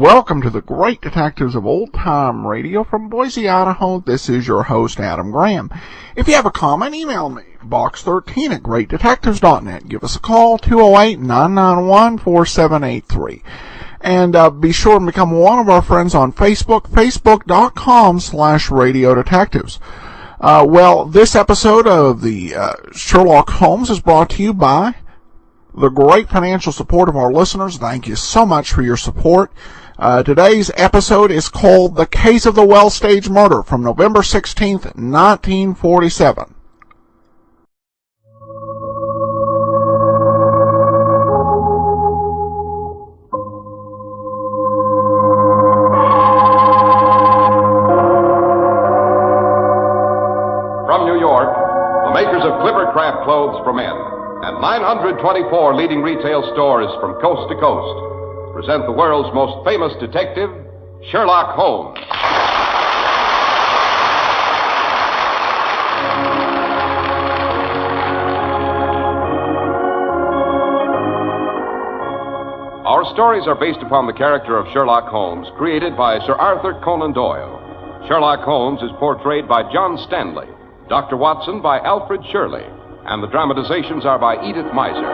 Welcome to the Great Detectives of Old Time Radio from Boise, Idaho. This is your host, Adam Graham. If you have a comment, email me, box13@greatdetectives.net. Give us a call, 208-991-4783. And be sure to become one of our friends on Facebook, facebook.com/Radio Detectives. Well, this episode of the Sherlock Holmes is brought to you by the great financial support of our listeners. Thank you so much for your support. Today's episode is called The Case of the Well Stage Murder from November 16th, 1947. From New York, the makers of Clippercraft clothes for men and 924 leading retail stores from coast to coast present the world's most famous detective, Sherlock Holmes. Our stories are based upon the character of Sherlock Holmes, created by Sir Arthur Conan Doyle. Sherlock Holmes is portrayed by John Stanley, Dr. Watson by Alfred Shirley, and the dramatizations are by Edith Meiser.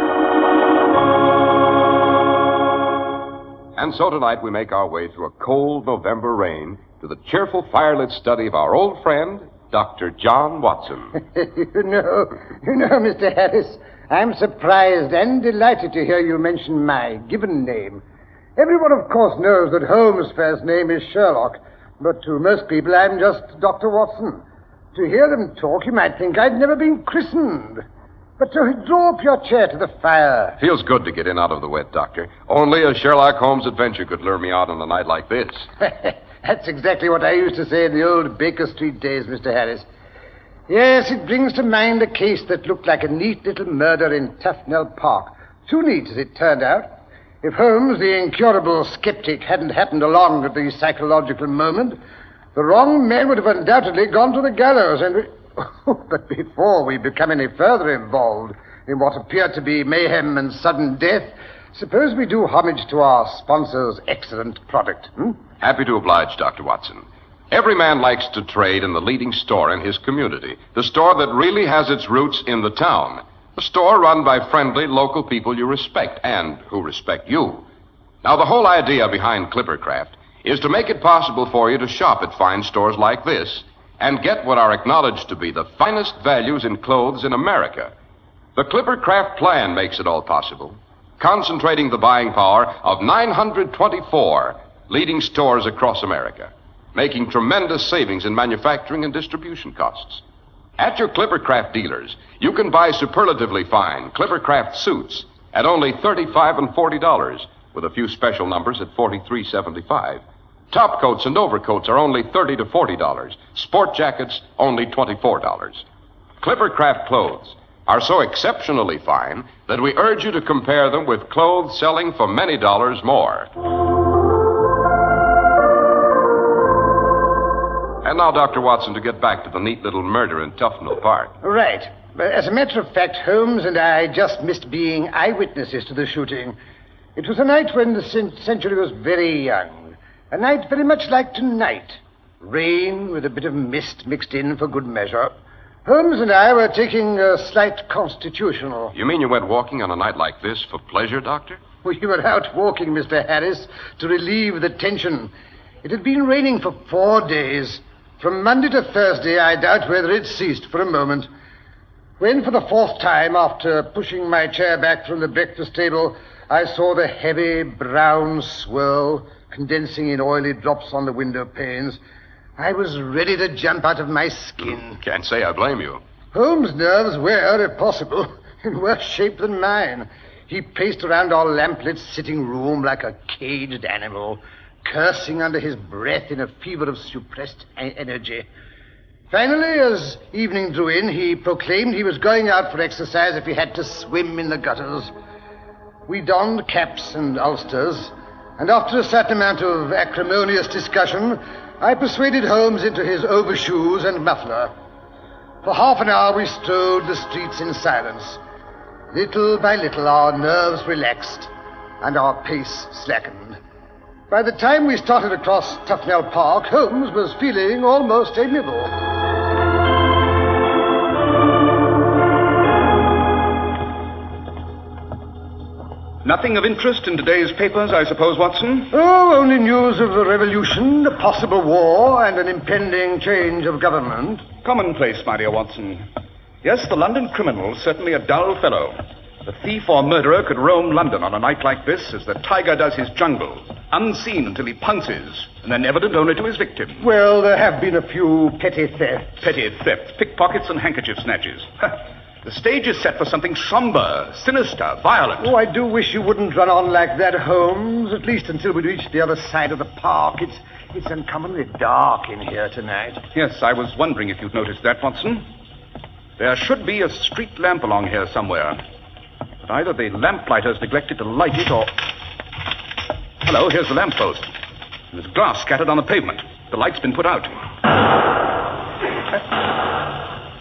And so tonight we make our way through a cold November rain to the cheerful firelit study of our old friend, Dr. John Watson. You know, Mr. Harris, I'm surprised and delighted to hear you mention my given name. Everyone, of course, knows that Holmes' first name is Sherlock, but to most people I'm just Dr. Watson. To hear them talk, you might think I'd never been christened. But to draw up your chair to the fire. Feels good to get in out of the wet, Doctor. Only a Sherlock Holmes adventure could lure me out on a night like this. That's exactly what I used to say in the old Baker Street days, Mr. Harris. Yes, it brings to mind a case that looked like a neat little murder in Tufnell Park. Too neat, as it turned out. If Holmes, the incurable skeptic, hadn't happened along at the psychological moment, the wrong man would have undoubtedly gone to the gallows and... But before we become any further involved in what appeared to be mayhem and sudden death, suppose we do homage to our sponsor's excellent product, Happy to oblige, Dr. Watson. Every man likes to trade in the leading store in his community, the store that really has its roots in the town, a store run by friendly local people you respect and who respect you. Now, the whole idea behind Clippercraft is to make it possible for you to shop at fine stores like this and get what are acknowledged to be the finest values in clothes in America. The Clippercraft plan makes it all possible, concentrating the buying power of 924 leading stores across America, making tremendous savings in manufacturing and distribution costs. At your Clippercraft dealers, you can buy superlatively fine Clippercraft suits at only $35 and $40, with a few special numbers at $43.75. Top coats and overcoats are only $30 to $40. Sport jackets, only $24. Clippercraft clothes are so exceptionally fine that we urge you to compare them with clothes selling for many dollars more. And now, Dr. Watson, to get back to the neat little murder in Tufnell Park. Right. As a matter of fact, Holmes and I just missed being eyewitnesses to the shooting. It was a night when the century was very young. A night very much like tonight. Rain with a bit of mist mixed in for good measure. Holmes and I were taking a slight constitutional. You mean you went walking on a night like this for pleasure, Doctor? We were out walking, Mr. Harris, to relieve the tension. It had been raining for 4 days. From Monday to Thursday, I doubt whether it ceased for a moment. When, for the 4th time, after pushing my chair back from the breakfast table, I saw the heavy brown swirl condensing in oily drops on the window panes, I was ready to jump out of my skin. Can't say I blame you. Holmes' nerves were, if possible, in worse shape than mine. He paced around our lamplit sitting room like a caged animal, cursing under his breath in a fever of suppressed energy. Finally, as evening drew in, he proclaimed he was going out for exercise if he had to swim in the gutters. We donned caps and ulsters, and after a certain amount of acrimonious discussion, I persuaded Holmes into his overshoes and muffler. For half an hour we strode the streets in silence. Little by little our nerves relaxed and our pace slackened. By the time we started across Tufnell Park, Holmes was feeling almost amiable. Nothing of interest in today's papers, I suppose, Watson? Oh, only news of the revolution, a possible war, and an impending change of government. Commonplace, my dear Watson. Yes, the London criminal's certainly a dull fellow. The thief or murderer could roam London on a night like this as the tiger does his jungle, unseen until he pounces, and then evident only to his victim. Well, there have been a few petty thefts. Petty thefts, pickpockets, and handkerchief snatches. The stage is set for something somber, sinister, violent. Oh, I do wish you wouldn't run on like that, Holmes, at least until we reach the other side of the park. It's uncommonly dark in here tonight. Yes, I was wondering if you'd noticed that, Watson. There should be a street lamp along here somewhere. But either the lamplighter's neglected to light it or... Hello, here's the lamppost. There's glass scattered on the pavement. The light's been put out.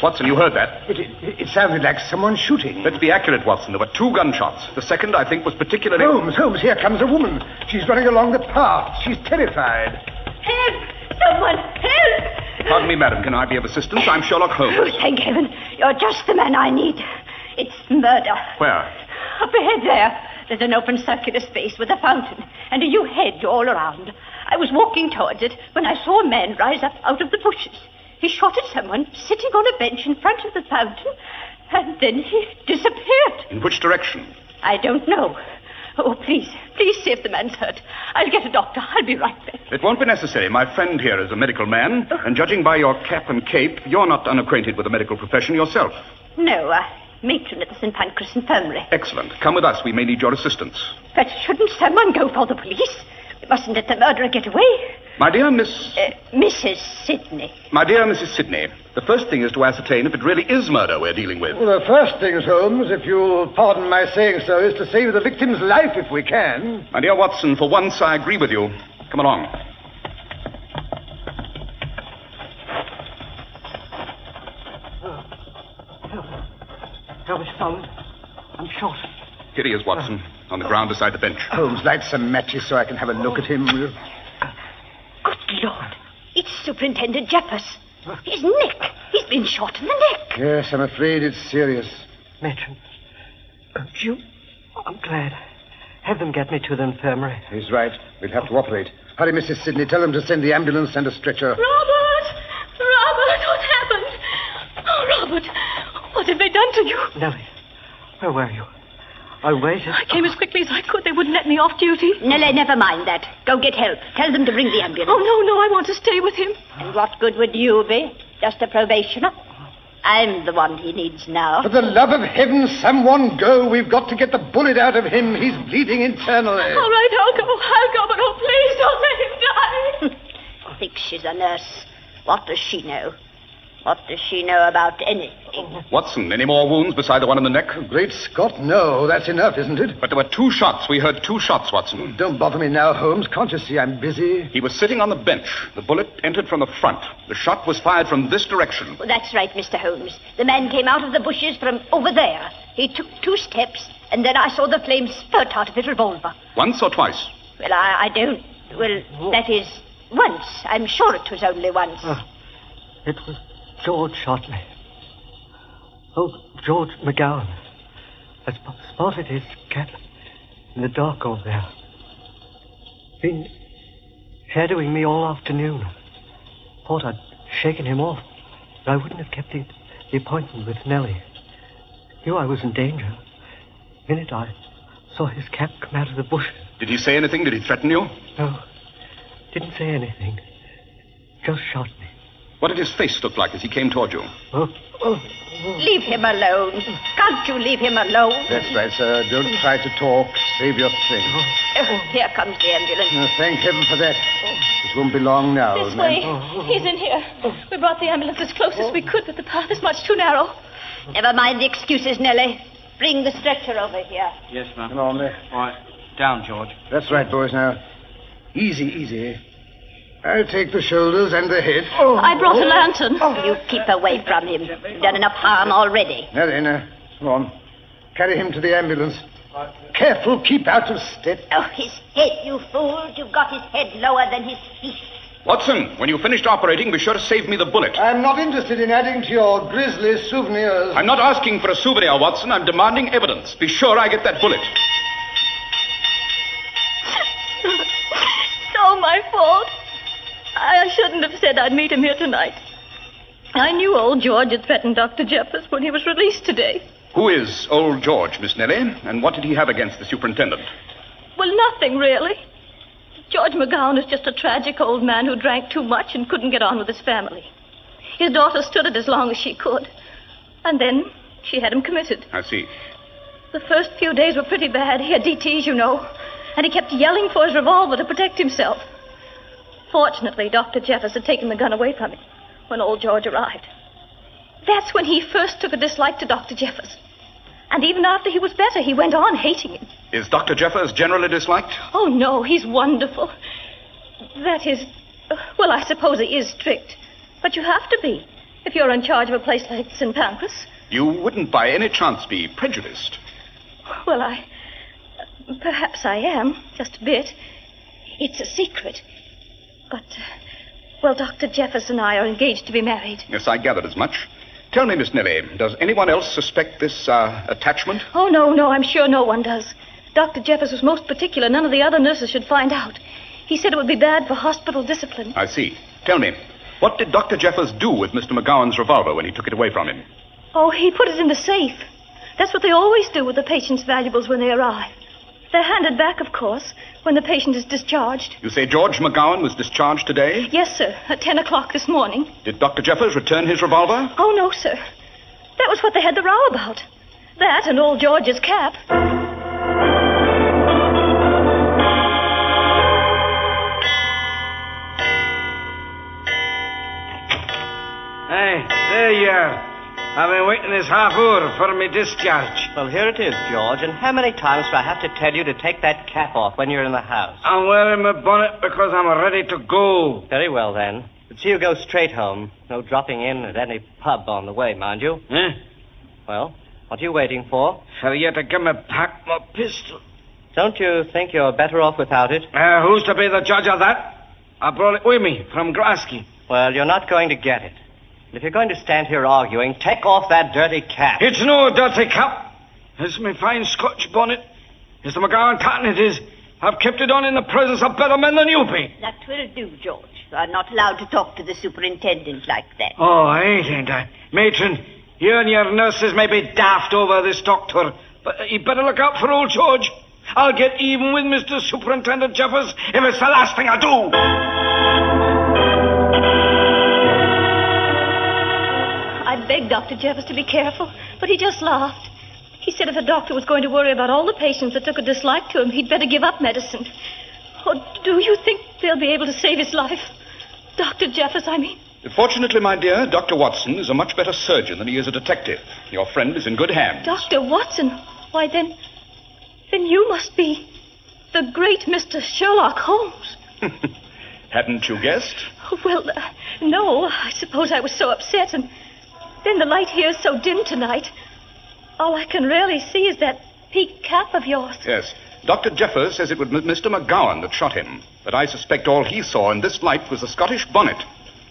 Watson, you heard that? It sounded like someone shooting. Let's be accurate, Watson. There were 2 gunshots. The second, I think, was particularly... Holmes, here comes a woman. She's running along the path. She's terrified. Help! Someone, help! Pardon me, madam. Can I be of assistance? I'm Sherlock Holmes. Oh, thank heaven. You're just the man I need. It's murder. Where? Up ahead there. There's an open circular space with a fountain and a yew hedge all around. I was walking towards it when I saw a man rise up out of the bushes. He shot at someone sitting on a bench in front of the fountain, and then he disappeared. In which direction? I don't know. Oh, please see if the man's hurt. I'll get a doctor. I'll be right back. It won't be necessary. My friend here is a medical man, and judging by your cap and cape, you're not unacquainted with the medical profession yourself. No, matron at the St. Pancras Infirmary. Excellent. Come with us. We may need your assistance. But shouldn't someone go for the police? We mustn't let the murderer get away. My dear Mrs. Sidney. My dear Mrs. Sidney, the first thing is to ascertain if it really is murder we're dealing with. Well, the first thing, Holmes, if you'll pardon my saying so, is to save the victim's life if we can. My dear Watson, for once I agree with you. Come along. Help me, son. I'm shot. Here he is, Watson, on the ground beside the bench. Holmes, light some matches so I can have a look at him. Good Lord. It's Superintendent Jeffers. His neck. He's been shot in the neck. Yes, I'm afraid it's serious. Matron. I'm glad. Have them get me to the infirmary. He's right. We'll have to operate. Hurry, Mrs. Sidney. Tell them to send the ambulance and a stretcher. Robert, what happened? Oh, Robert, what have they done to you? Nellie, where were you? I waited. I came as quickly as I could. They wouldn't let me off duty. Nellie, never mind that. Go get help. Tell them to bring the ambulance. Oh, no, I want to stay with him. And what good would you be? Just a probationer? I'm the one he needs now. For the love of heaven, someone go. We've got to get the bullet out of him. He's bleeding internally. All right, I'll go, but oh, please don't let him die. I think she's a nurse. What does she know? What does she know about anything? Watson, any more wounds beside the one in the neck? Great Scott, no. That's enough, isn't it? But there were 2 shots. We heard 2 shots, Watson. Don't bother me now, Holmes. Can't you see I'm busy? He was sitting on the bench. The bullet entered from the front. The shot was fired from this direction. Well, that's right, Mr. Holmes. The man came out of the bushes from over there. He took 2 steps, and then I saw the flame spurt out of his revolver. Once or twice? Well, I don't... Well, that is, once. I'm sure it was only once. It was George shot me. Oh, George McGowan. I spotted his cap in the dark over there. Been shadowing me all afternoon. Thought I'd shaken him off, but I wouldn't have kept the appointment with Nellie. Knew I was in danger. The minute I saw his cap come out of the bushes. Did he say anything? Did he threaten you? No, didn't say anything. Just shot me. What did his face look like as he came toward you? Leave him alone. Can't you leave him alone? That's right, sir. Don't try to talk. Save your strength. Here comes the ambulance. Thank heaven for that. It won't be long now, This old man. way. He's in here. We brought the ambulance as close as we could, but the path is much too narrow. Never mind the excuses, Nellie. Bring the stretcher over here. Yes, ma'am. Come on there. All right. Down, George. That's right, boys, now. Easy. I'll take the shoulders and the head. Oh. I brought a lantern. You keep away from him. You've done enough harm already. Now then, come on. Carry him to the ambulance. Careful, keep out of step. Oh, his head, you fool. You've got his head lower than his feet. Watson, when you've finished operating, be sure to save me the bullet. I'm not interested in adding to your grisly souvenirs. I'm not asking for a souvenir, Watson. I'm demanding evidence. Be sure I get that bullet. It's all my fault. I shouldn't have said I'd meet him here tonight. I knew old George had threatened Dr. Jeffers when he was released today. Who is old George, Miss Nellie? And what did he have against the superintendent? Well, nothing, really. George McGowan is just a tragic old man who drank too much and couldn't get on with his family. His daughter stood it as long as she could. And then she had him committed. I see. The first few days were pretty bad. He had DTs, you know. And he kept yelling for his revolver to protect himself. Fortunately, Dr. Jeffers had taken the gun away from him when old George arrived. That's when he first took a dislike to Dr. Jeffers. And even after he was better, he went on hating him. Is Dr. Jeffers generally disliked? Oh, no, he's wonderful. That is, well, I suppose he is strict. But you have to be if you're in charge of a place like St. Pancras. You wouldn't by any chance be prejudiced. Well, perhaps I am, just a bit. It's a secret. But, well, Dr. Jeffers and I are engaged to be married. Yes, I gathered as much. Tell me, Miss Nellie, does anyone else suspect this attachment? Oh, no, I'm sure no one does. Dr. Jeffers was most particular. None of the other nurses should find out. He said it would be bad for hospital discipline. I see. Tell me, what did Dr. Jeffers do with Mr. McGowan's revolver when he took it away from him? Oh, he put it in the safe. That's what they always do with the patient's valuables when they arrive. They're handed back, of course, when the patient is discharged. You say George McGowan was discharged today? Yes, sir, at 10 o'clock this morning. Did Dr. Jeffers return his revolver? Oh, no, sir. That was what they had the row about. That and old George's cap. Hey, there you are. I've been waiting this half hour for me discharge. Well, here it is, George. And how many times do I have to tell you to take that cap off when you're in the house? I'm wearing my bonnet because I'm ready to go. Very well, then. But see you go straight home. No dropping in at any pub on the way, mind you. Eh? Well, what are you waiting for? For you to give me back my pistol. Don't you think you're better off without it? Who's to be the judge of that? I brought it with me from Grasky. Well, you're not going to get it. If you're going to stand here arguing, take off that dirty cap. It's no dirty cap. It's my fine Scotch bonnet. Mr. McGowan cotton it is. I've kept it on in the presence of better men than you be. That will do, George. You are not allowed to talk to the superintendent like that. Oh, I ain't I? Matron, you and your nurses may be daft over this doctor, but you better look out for old George. I'll get even with Mr. Superintendent Jeffers if it's the last thing I do. I begged Dr. Jeffers to be careful, but he just laughed. He said if a doctor was going to worry about all the patients that took a dislike to him, he'd better give up medicine. Oh, do you think they'll be able to save his life? Dr. Jeffers, I mean. Fortunately, my dear, Dr. Watson is a much better surgeon than he is a detective. Your friend is in good hands. Dr. Watson? Why, then you must be the great Mr. Sherlock Holmes. Hadn't you guessed? Well, no. I suppose I was so upset, and then the light here is so dim tonight. All I can really see is that peaked cap of yours. Yes. Dr. Jeffers says it was Mr. McGowan that shot him, but I suspect all he saw in this light was the Scottish bonnet.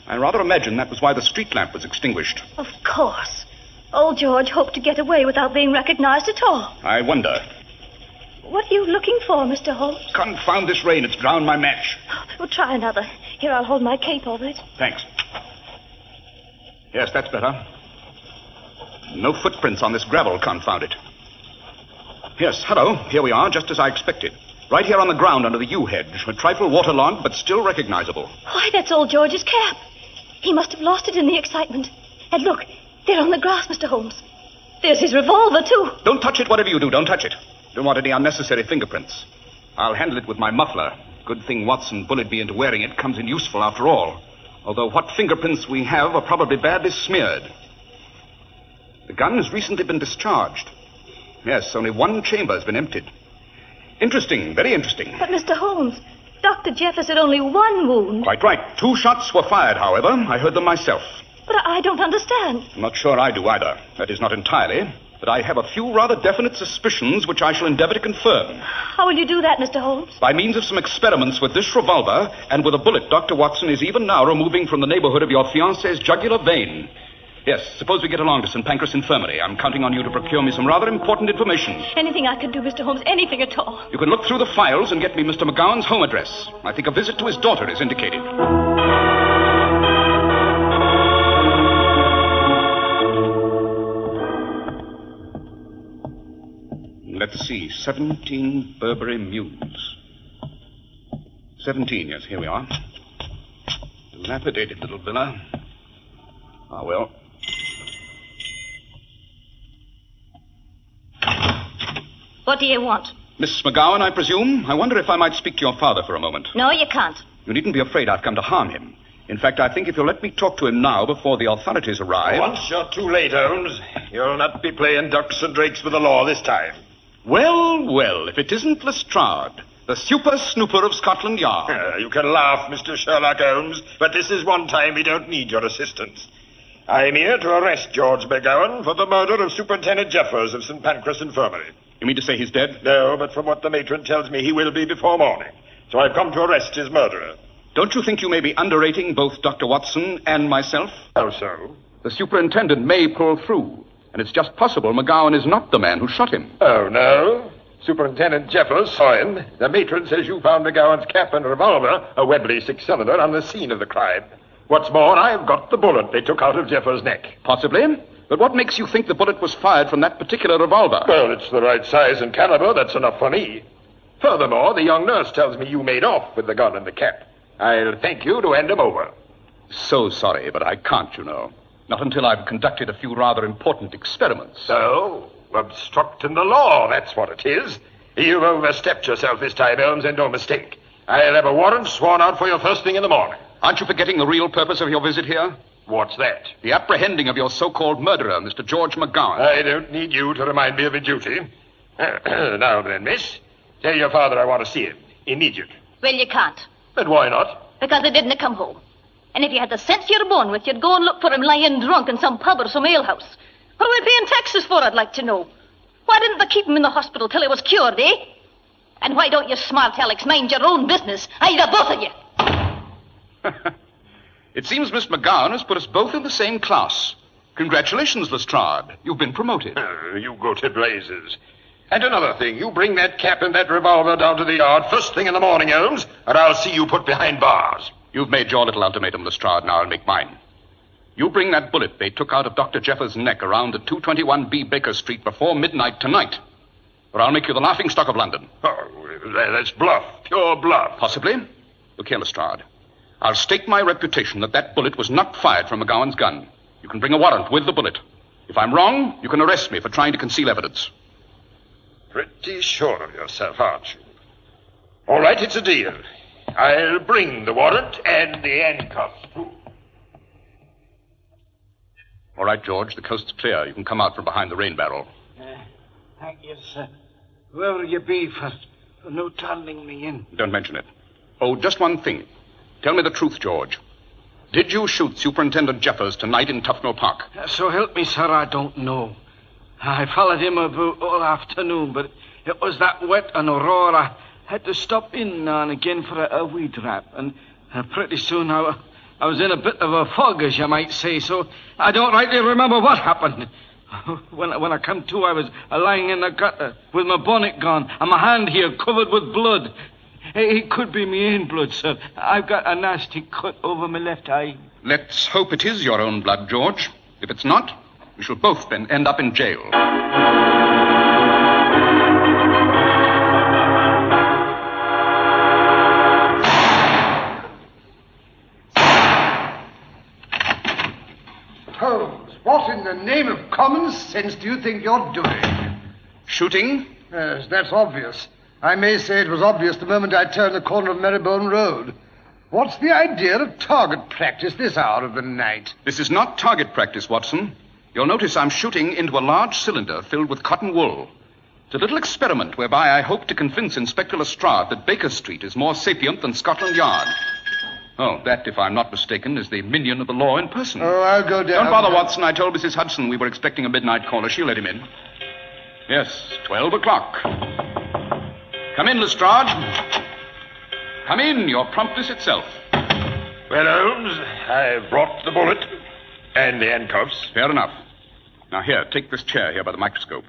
I rather imagine that was why the street lamp was extinguished. Of course. Old George hoped to get away without being recognized at all. I wonder. What are you looking for, Mr. Holmes? Confound this rain. It's drowned my match. We'll try another. Here, I'll hold my cape over it. Thanks. Yes, that's better. No footprints on this gravel, confound it. Yes, hello. Here we are, just as I expected. Right here on the ground under the yew hedge. A trifle waterlogged, but still recognizable. Why, that's old George's cap. He must have lost it in the excitement. And look, there on the grass, Mr. Holmes. There's his revolver, too. Don't touch it, whatever you do. Don't touch it. Don't want any unnecessary fingerprints. I'll handle it with my muffler. Good thing Watson bullied me into wearing it. Comes in useful after all. Although what fingerprints we have are probably badly smeared. The gun has recently been discharged. Yes, only one chamber has been emptied. Interesting, very interesting. But, Mr. Holmes, Dr. Jeffers had only one wound. Quite right. 2 shots were fired, however. I heard them myself. But I don't understand. I'm not sure I do either. That is, not entirely. but I have a few rather definite suspicions which I shall endeavor to confirm. How will you do that, Mr. Holmes? By means of some experiments with this revolver and with a bullet Dr. Watson is even now removing from the neighborhood of your fiancé's jugular vein. Yes, suppose we get along to St. Pancras Infirmary. I'm counting on you to procure me some rather important information. Anything I can do, Mr. Holmes, anything at all. You can look through the files and get me Mr. McGowan's home address. I think a visit to his daughter is indicated. Let's see, 17 Burberry Mews. 17, yes, here we are. Dilapidated little villa. Ah, well. What do you want? Miss McGowan, I presume? I wonder if I might speak to your father for a moment. No, you can't. You needn't be afraid I've come to harm him. In fact, I think if you'll let me talk to him now before the authorities arrive... Once you're too late, Holmes. You'll not be playing ducks and drakes with the law this time. Well, if it isn't Lestrade, the super snooper of Scotland Yard. You can laugh, Mr. Sherlock Holmes, but this is one time we don't need your assistance. I'm here to arrest George McGowan for the murder of Superintendent Jeffers of St. Pancras Infirmary. You mean to say he's dead? No, but from what the matron tells me, he will be before morning. So I've come to arrest his murderer. Don't you think you may be underrating both Dr. Watson and myself? How so? The superintendent may pull through, and it's just possible McGowan is not the man who shot him. Oh, no? Superintendent Jeffers saw him. The matron says you found McGowan's cap and revolver, a Webley six-cylinder, on the scene of the crime. What's more, I've got the bullet they took out of Jeffers' neck. Possibly. But what makes you think the bullet was fired from that particular revolver? Well, it's the right size and caliber. That's enough for me. Furthermore, the young nurse tells me you made off with the gun and the cap. I'll thank you to hand him over. So sorry, but I can't, you know. Not until I've conducted a few rather important experiments. So, obstructing the law, that's what it is. You've overstepped yourself this time, Holmes, and no mistake. I'll have a warrant sworn out for you first thing in the morning. Aren't you forgetting the real purpose of your visit here? What's that? The apprehending of your so-called murderer, Mr. George McGowan. I don't need you to remind me of a duty. Now then, miss, tell your father I want to see him. Immediate. Well, you can't. But why not? Because he didn't come home. And if you had the sense you're born with, you'd go and look for him lying drunk in some pub or some alehouse. What are we paying taxes for, I'd like to know? Why didn't they keep him in the hospital till he was cured, eh? And why don't you smart Alex mind your own business, either both of you? It seems Miss McGowan has put us both in the same class. Congratulations, Lestrade. You've been promoted. You go to blazes. And another thing, you bring that cap and that revolver down to the yard first thing in the morning, Holmes, or I'll see you put behind bars. You've made your little ultimatum, Lestrade. Now I'll make mine. You bring that bullet they took out of Dr. Jeffers' neck around the 221B Baker Street before midnight tonight, or I'll make you the laughingstock of London. Oh, that's bluff, pure bluff. Possibly. Look here, Lestrade. I'll stake my reputation that that bullet was not fired from McGowan's gun. You can bring a warrant with the bullet. If I'm wrong, you can arrest me for trying to conceal evidence. Pretty sure of yourself, aren't you? All right, it's a deal. I'll bring the warrant and the handcuffs, too. All right, George, the coast's clear. You can come out from behind the rain barrel. Thank you, sir. Whoever you be for no turning me in. Don't mention it. Oh, just one thing. Tell me the truth, George. Did you shoot Superintendent Jeffers tonight in Tufnell Park? So help me, sir, I don't know. I followed him about all afternoon, but it was that wet and Aurora. I had to stop in now and again for a weed wrap, and pretty soon I was in a bit of a fog, as you might say, so I don't rightly remember what happened. When I come to, I was lying in the gutter with my bonnet gone and my hand here covered with blood. It could be my own blood, sir. I've got a nasty cut over my left eye. Let's hope it is your own blood, George. If it's not, we shall both end up in jail. Holmes, what in the name of common sense do you think you're doing? Shooting? Yes, that's obvious. I may say it was obvious the moment I turned the corner of Marybone Road. What's the idea of target practice this hour of the night? This is not target practice, Watson. You'll notice I'm shooting into a large cylinder filled with cotton wool. It's a little experiment whereby I hope to convince Inspector Lestrade that Baker Street is more sapient than Scotland Yard. Oh, that, if I'm not mistaken, is the minion of the law in person. Oh, I'll go down. Don't bother, Watson. I told Mrs. Hudson we were expecting a midnight caller. She'll let him in. Yes, 12 o'clock. Come in, Lestrade. Come in, your promptness itself. Well, Holmes, I've brought the bullet and the handcuffs. Fair enough. Now, here, take this chair here by the microscope.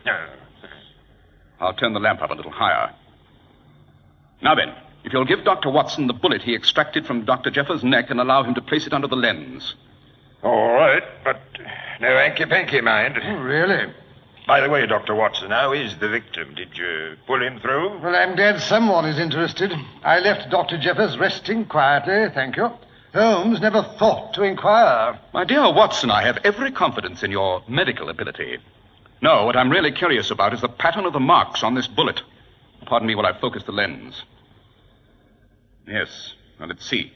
I'll turn the lamp up a little higher. Now then, if you'll give Dr. Watson the bullet he extracted from Dr. Jeffers' neck and allow him to place it under the lens. All right, but no hanky-panky, mind. Oh, really? By the way, Dr. Watson, how is the victim? Did you pull him through? Well, I'm glad someone is interested. I left Dr. Jeffers resting quietly, thank you. Holmes never thought to inquire. My dear Watson, I have every confidence in your medical ability. No, what I'm really curious about is the pattern of the marks on this bullet. Pardon me while I focus the lens. Yes, now let's see.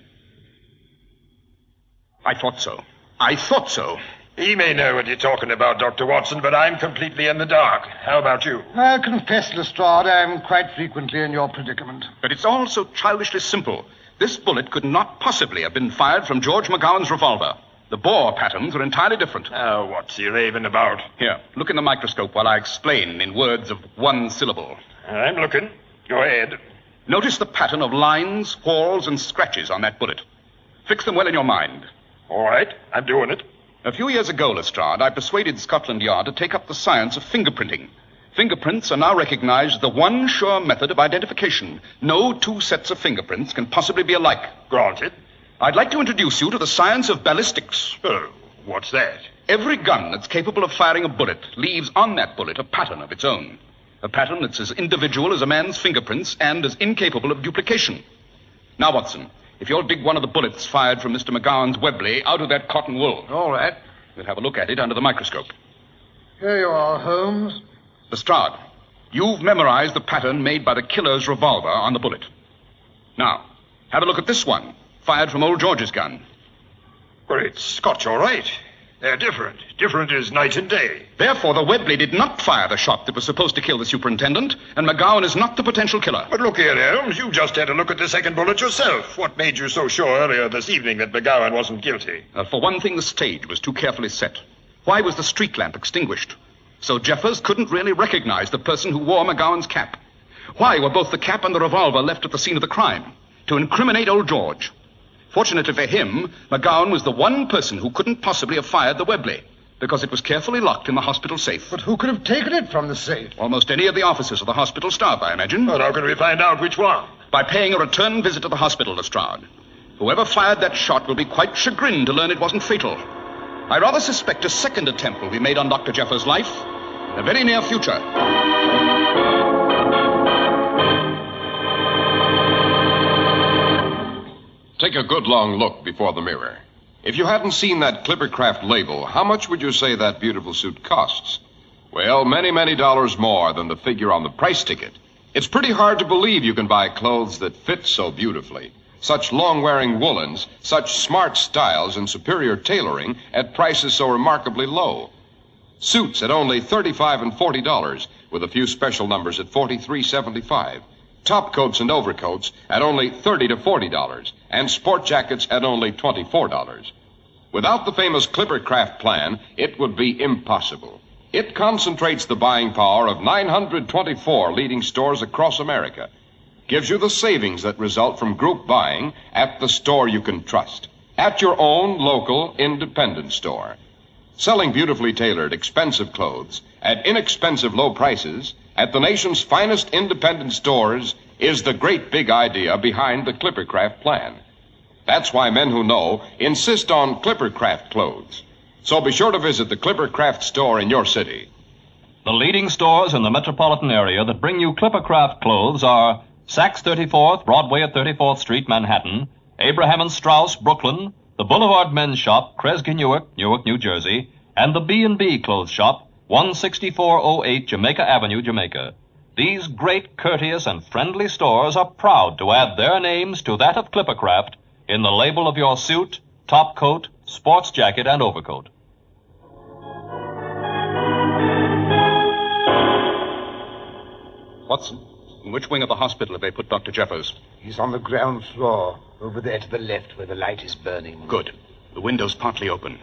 I thought so. He may know what you're talking about, Dr. Watson, but I'm completely in the dark. How about you? I'll confess, Lestrade, I'm quite frequently in your predicament. But it's all so childishly simple. This bullet could not possibly have been fired from George McGowan's revolver. The bore patterns are entirely different. Now, what's he raving about? Here, look in the microscope while I explain in words of one syllable. I'm looking. Go ahead. Notice the pattern of lines, whorls, and scratches on that bullet. Fix them well in your mind. All right, I'm doing it. A few years ago, Lestrade, I persuaded Scotland Yard to take up the science of fingerprinting. Fingerprints are now recognized as the one sure method of identification. No two sets of fingerprints can possibly be alike. Granted. I'd like to introduce you to the science of ballistics. Oh, what's that? Every gun that's capable of firing a bullet leaves on that bullet a pattern of its own. A pattern that's as individual as a man's fingerprints and as incapable of duplication. Now, Watson, if you'll dig one of the bullets fired from Mr. McGowan's Webley out of that cotton wool. All right. We'll have a look at it under the microscope. Here you are, Holmes. Lestrade, you've memorized the pattern made by the killer's revolver on the bullet. Now, have a look at this one, fired from old George's gun. Well, it's Scotch, all right. They're different. Different as night and day. Therefore, the Webley did not fire the shot that was supposed to kill the superintendent, and McGowan is not the potential killer. But look here, Holmes, you just had a look at the second bullet yourself. What made you so sure earlier this evening that McGowan wasn't guilty? For one thing, the stage was too carefully set. Why was the street lamp extinguished? So Jeffers couldn't really recognize the person who wore McGowan's cap. Why were both the cap and the revolver left at the scene of the crime? To incriminate old George. Fortunately for him, McGowan was the one person who couldn't possibly have fired the Webley, because it was carefully locked in the hospital safe. But who could have taken it from the safe? Almost any of the officers of the hospital staff, I imagine. But how can we find out which one? By paying a return visit to the hospital, Lestrade. Whoever fired that shot will be quite chagrined to learn it wasn't fatal. I rather suspect a second attempt will be made on Dr. Jeffers' life in the very near future. Take a good long look before the mirror. If you hadn't seen that Clippercraft label, how much would you say that beautiful suit costs? Well, many, many dollars more than the figure on the price ticket. It's pretty hard to believe you can buy clothes that fit so beautifully. Such long-wearing woolens, such smart styles and superior tailoring at prices so remarkably low. Suits at only $35 and $40, with a few special numbers at $43.75. Top coats and overcoats at only $30 to $40, and sport jackets at only $24. Without the famous Clippercraft plan, it would be impossible. It concentrates the buying power of 924 leading stores across America. Gives you the savings that result from group buying at the store you can trust. At your own local independent store. Selling beautifully tailored, expensive clothes at inexpensive low prices at the nation's finest independent stores is the great big idea behind the Clippercraft plan. That's why men who know insist on Clippercraft clothes. So be sure to visit the Clippercraft store in your city. The leading stores in the metropolitan area that bring you Clippercraft clothes are Saks 34th, Broadway at 34th Street, Manhattan, Abraham and Straus, Brooklyn, the Boulevard Men's Shop, Kresge Newark, New Jersey, and the B&B Clothes Shop, 16408 Jamaica Avenue, Jamaica. These great, courteous, and friendly stores are proud to add their names to that of Clippercraft in the label of your suit, top coat, sports jacket, and overcoat. Watson, in which wing of the hospital have they put Dr. Jeffers? He's on the ground floor, over there to the left where the light is burning. Good. The window's partly open.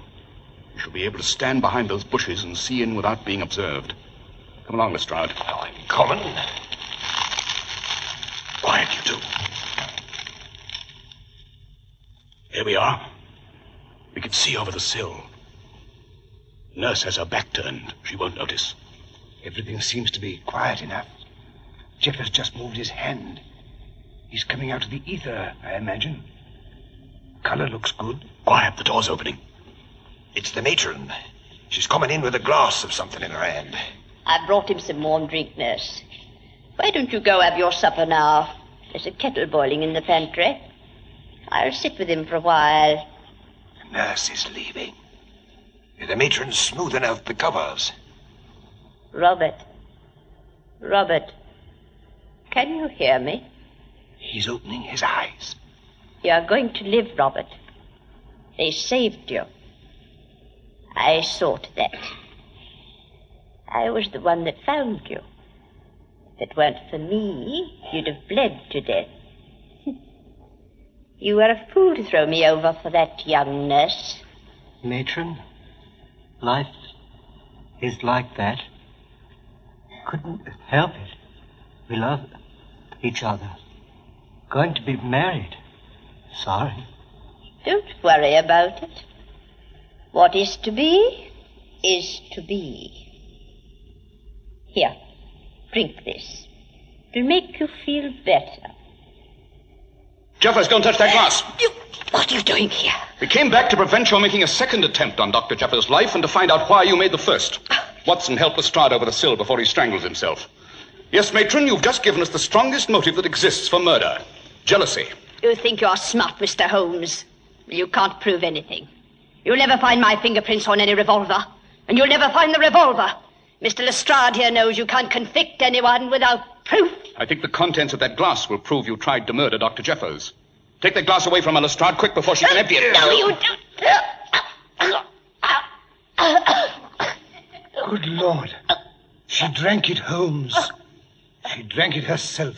You shall be able to stand behind those bushes and see in without being observed. Come along, Lestrade. I'm coming. Quiet, you two. Here we are. We can see over the sill. Nurse has her back turned. She won't notice. Everything seems to be quiet enough. Jeff has just moved his hand. He's coming out of the ether, I imagine. Color looks good. Quiet, the door's opening. It's the matron. She's coming in with a glass of something in her hand. I brought him some warm drink, nurse. Why don't you go have your supper now? There's a kettle boiling in the pantry. I'll sit with him for a while. The nurse is leaving. The matron's smoothing out the covers. Robert, can you hear me? He's opening his eyes. You are going to live, Robert. They saved you. I saw to that. I was the one that found you. If it weren't for me, you'd have bled to death. You were a fool to throw me over for that young nurse. Matron, life is like that. Couldn't help it. We love each other. Going to be married. Sorry. Don't worry about it. What is to be, is to be. Here, drink this. It'll make you feel better. Jeffers, don't touch that glass. What are you doing here? We came back to prevent your making a second attempt on Dr. Jeffers' life and to find out why you made the first. Watson helped Lestrade over the sill before he strangled himself. Yes, matron, you've just given us the strongest motive that exists for murder. Jealousy. You think you're smart, Mr. Holmes. You can't prove anything. You'll never find my fingerprints on any revolver. And you'll never find the revolver. Mr. Lestrade here knows you can't convict anyone without proof. I think the contents of that glass will prove you tried to murder Dr. Jeffers. Take that glass away from her, Lestrade, quick, before she can empty it. No, you don't. Good Lord. She drank it, Holmes. She drank it herself.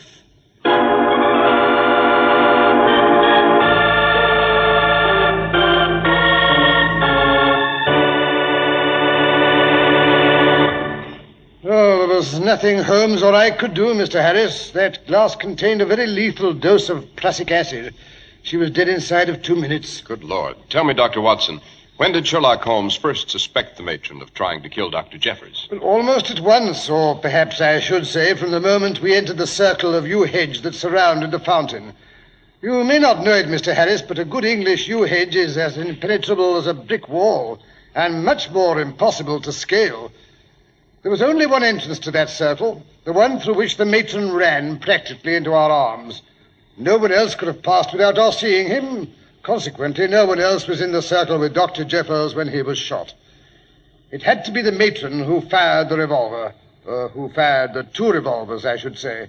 Oh, there was nothing Holmes or I could do, Mr. Harris. That glass contained a very lethal dose of prussic acid. She was dead inside of 2 minutes. Good Lord. Tell me, Dr. Watson, when did Sherlock Holmes first suspect the matron of trying to kill Dr. Jeffers? Well, almost at once, or perhaps I should say from the moment we entered the circle of yew hedge that surrounded the fountain. You may not know it, Mr. Harris, but a good English yew hedge is as impenetrable as a brick wall, and much more impossible to scale. There was only one entrance to that circle, the one through which the matron ran practically into our arms. No one else could have passed without our seeing him. Consequently, no one else was in the circle with Dr. Jeffers when he was shot. It had to be the matron who fired the revolver, who fired the 2 revolvers, I should say.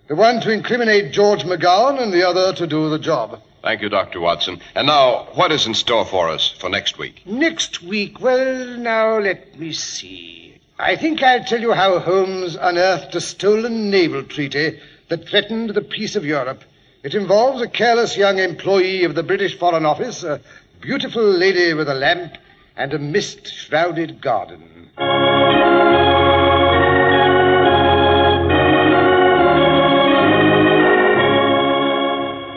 The one to incriminate George McGowan and the other to do the job. Thank you, Dr. Watson. And now, what is in store for us for next week? Next week? Well, now, let me see. I think I'll tell you how Holmes unearthed a stolen naval treaty that threatened the peace of Europe. It involves a careless young employee of the British Foreign Office, a beautiful lady with a lamp, and a mist-shrouded garden.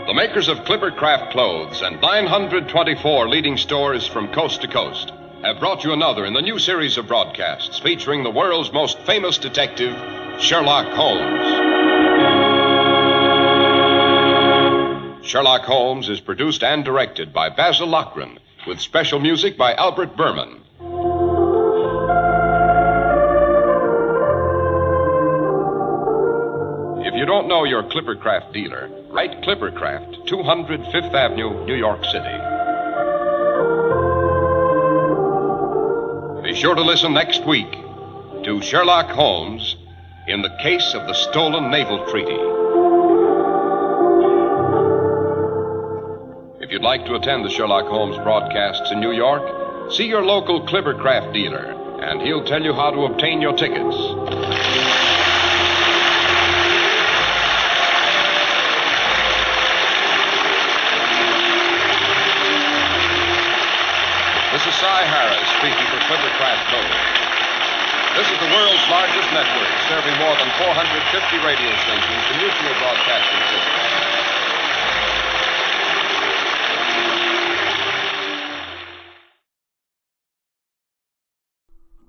The makers of Clippercraft Clothes and 924 leading stores from coast to coast have brought you another in the new series of broadcasts featuring the world's most famous detective, Sherlock Holmes. Sherlock Holmes is produced and directed by Basil Lochran, with special music by Albert Berman. If you don't know your Clippercraft dealer, write Clippercraft, 200 Fifth Avenue, New York City. Be sure to listen next week to Sherlock Holmes in the case of the stolen naval treaty. If you'd like to attend the Sherlock Holmes broadcasts in New York, see your local Clippercraft dealer, and he'll tell you how to obtain your tickets. This is Cy Harris speaking for Clippercraft Clothing. This is the world's largest network, serving more than 450 radio stations, the Mutual Broadcasting System.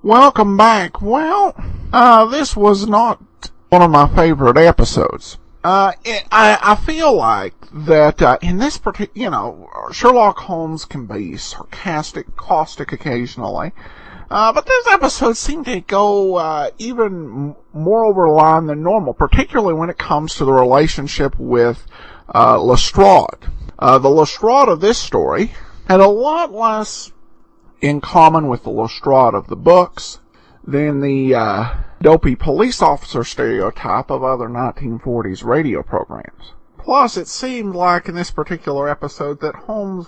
Welcome back. Well, this was not one of my favorite episodes. I feel like that in this particular, Sherlock Holmes can be sarcastic, caustic occasionally, but this episode seemed to go even more over the line than normal, particularly when it comes to the relationship with Lestrade. The Lestrade of this story had a lot less in common with the Lestrade of the books than the dopey police officer stereotype of other 1940s radio programs. Plus, it seemed like in this particular episode that Holmes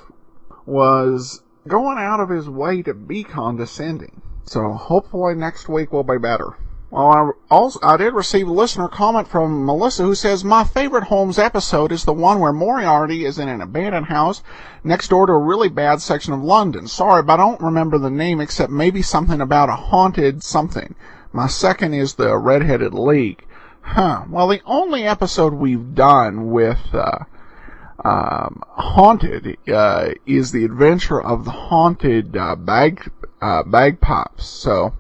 was going out of his way to be condescending. So hopefully next week will be better. Well, I did receive a listener comment from Melissa who says, my favorite Holmes episode is the one where Moriarty is in an abandoned house next door to a really bad section of London. Sorry, but I don't remember the name except maybe something about a haunted something. My second is the Red-Headed League. Well, the only episode we've done with haunted is the adventure of the haunted bagpipes. So,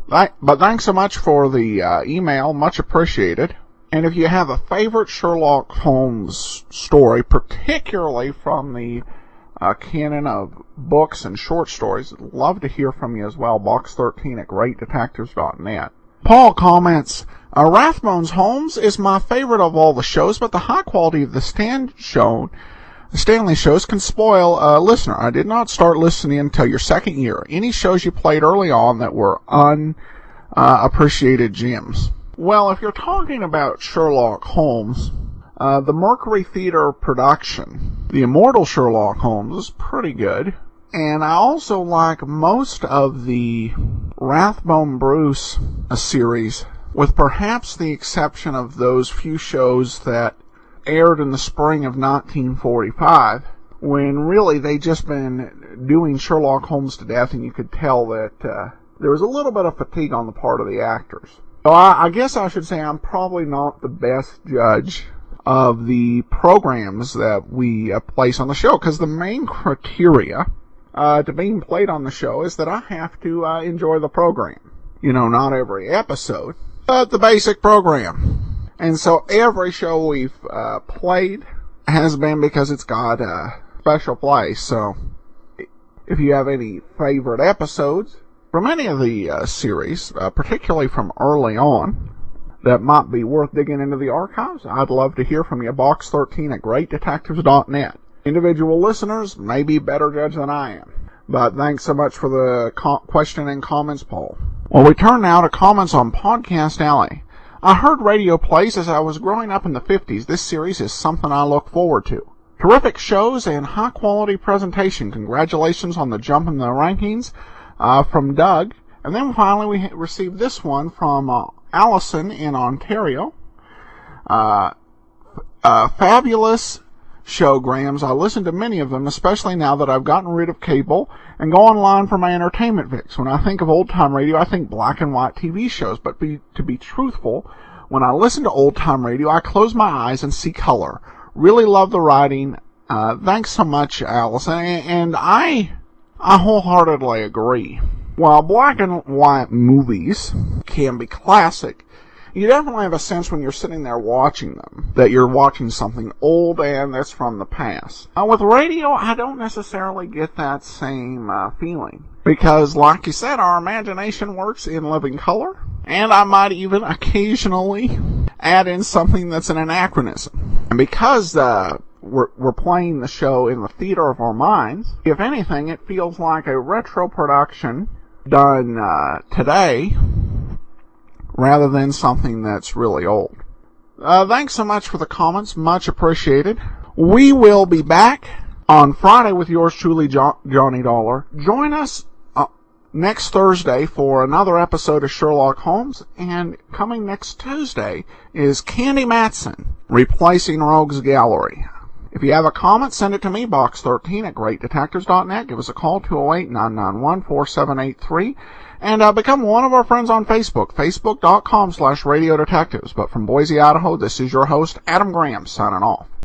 but thanks so much for the email, much appreciated. And if you have a favorite Sherlock Holmes story, particularly from the canon of books and short stories, I'd love to hear from you as well. box13@greatdetectives.net. Paul comments, Rathbones Holmes is my favorite of all the shows, but the high quality of the Stanley shows can spoil a listener. I did not start listening until your second year. Any shows you played early on that were unappreciated gems? Well, if you're talking about Sherlock Holmes, the Mercury Theater production, The Immortal Sherlock Holmes, is pretty good. And I also like most of the Rathbone Bruce series, with perhaps the exception of those few shows that aired in the spring of 1945, when really they just been doing Sherlock Holmes to death, and you could tell that there was a little bit of fatigue on the part of the actors. So I guess I should say I'm probably not the best judge of the programs that we place on the show, because the main criteria to being played on the show is that I have to enjoy the program. Not every episode, but the basic program. And so every show we've played has been because it's got a special place. So if you have any favorite episodes from any of the series, particularly from early on, that might be worth digging into the archives, I'd love to hear from you. box13@greatdetectives.net. Individual listeners may be better judged than I am. But thanks so much for the question and comments, Paul. Well, we turn now to comments on Podcast Alley. I heard radio plays as I was growing up in the 50s. This series is something I look forward to. Terrific shows and high-quality presentation. Congratulations on the jump in the rankings from Doug. And then finally we received this one from Allison in Ontario. Fabulous showgrams. I listen to many of them, especially now that I've gotten rid of cable and go online for my entertainment fix. When I think of old-time radio, I think black and white TV shows. But to be truthful, when I listen to old-time radio, I close my eyes and see color. Really love the writing. Thanks so much, Allison. And I wholeheartedly agree. While black and white movies can be classic, you definitely have a sense when you're sitting there watching them that you're watching something old and that's from the past. With radio, I don't necessarily get that same feeling. Because, like you said, our imagination works in living color. And I might even occasionally add in something that's an anachronism. And because we're playing the show in the theater of our minds, if anything, it feels like a retro production done today, rather than something that's really old. Thanks so much for the comments. Much appreciated. We will be back on Friday with yours truly, Johnny Dollar. Join us next Thursday for another episode of Sherlock Holmes. And coming next Tuesday is Candy Matson, replacing Rogues Gallery. If you have a comment, send it to me, box13 at greatdetectives.net. Give us a call, 208-991-4783. And become one of our friends on Facebook, facebook.com/radiodetectives. But from Boise, Idaho, this is your host, Adam Graham, signing off.